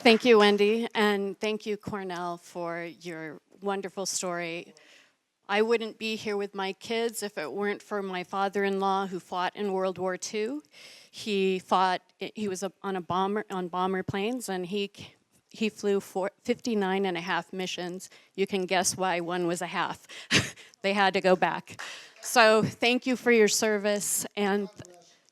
Thank you, Wendy, and thank you, Cornell, for your wonderful story. I wouldn't be here with my kids if it weren't for my father-in-law who fought in World War II. He was on bomber planes, and he flew 59 and a half missions. You can guess why one was a half. They had to go back. So thank you for your service, and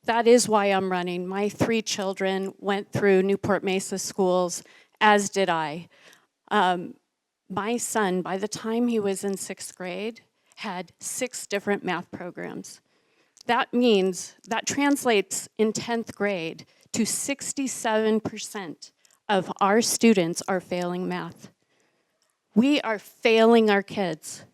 that is why I'm running. My 3 children went through Newport-Mesa schools, as did I. My son, by the time he was in 6th grade, had 6 different math programs. That translates in 10th grade to 67% of our students are failing math. We are failing our kids.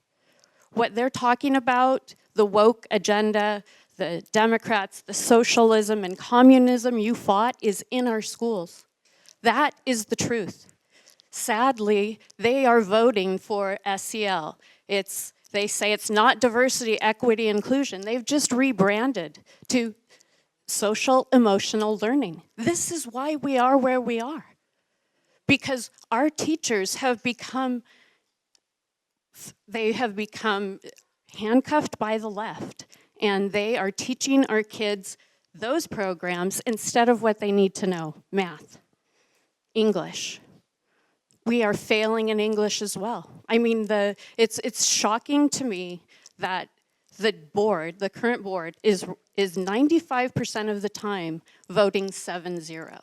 What they're talking about, the woke agenda, the Democrats, the socialism and communism you fought is in our schools. That is the truth. Sadly, they are voting for SEL. They say it's not diversity, equity, inclusion. They've just rebranded to social emotional learning. This is why we are where we are. Because our teachers have become handcuffed by the left, and they are teaching our kids those programs instead of what they need to know, math, English. We are failing in English as well. I mean, it's shocking to me that the current board is 95% of the time voting 7-0.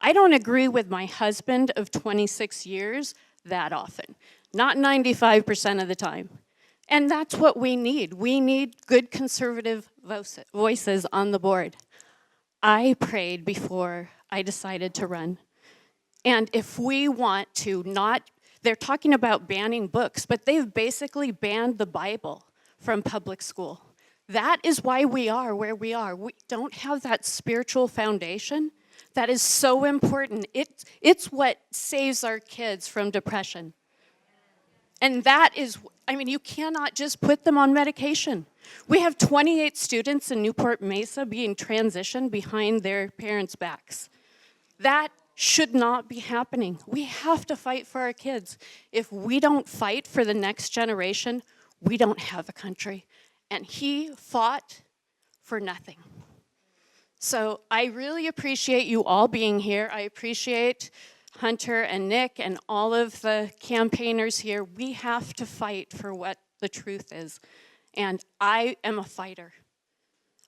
I don't agree with my husband of 26 years that often, not 95% of the time. And that's what we need. We need good conservative voices on the board. I prayed before I decided to run. And if we want to they're talking about banning books, but they've basically banned the Bible from public school. That is why we are where we are. We don't have that spiritual foundation that is so important. It's what saves our kids from depression. And that is, I mean, you cannot just put them on medication. We have 28 students in Newport-Mesa being transitioned behind their parents' backs. That should not be happening. We have to fight for our kids. If we don't fight for the next generation, we don't have a country. And he fought for nothing. So I really appreciate you all being here. I appreciate Hunter and Nick and all of the campaigners here. We have to fight for what the truth is. And I am a fighter.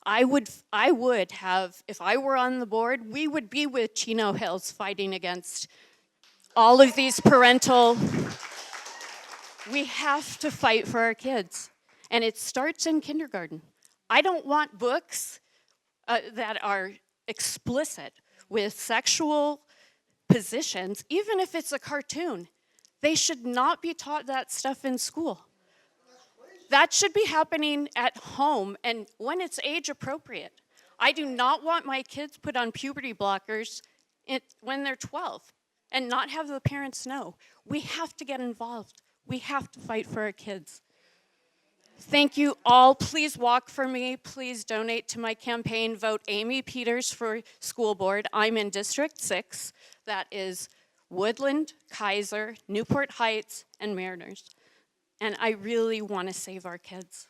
I would have, if I were on the board, we would be with Chino Hills fighting against all of these parental. We have to fight for our kids. And it starts in kindergarten. I don't want books that are explicit with sexual positions, even if it's a cartoon. They should not be taught that stuff in school. That should be happening at home and when it's age appropriate. I do not want my kids put on puberty blockers when they're 12 and not have the parents know. We have to get involved. We have to fight for our kids. Thank you all. Please walk for me. Please donate to my campaign. Vote Amy Peters for school board. I'm in District 6. That is Woodland, Kaiser, Newport Heights, and Mariners. And I really want to save our kids.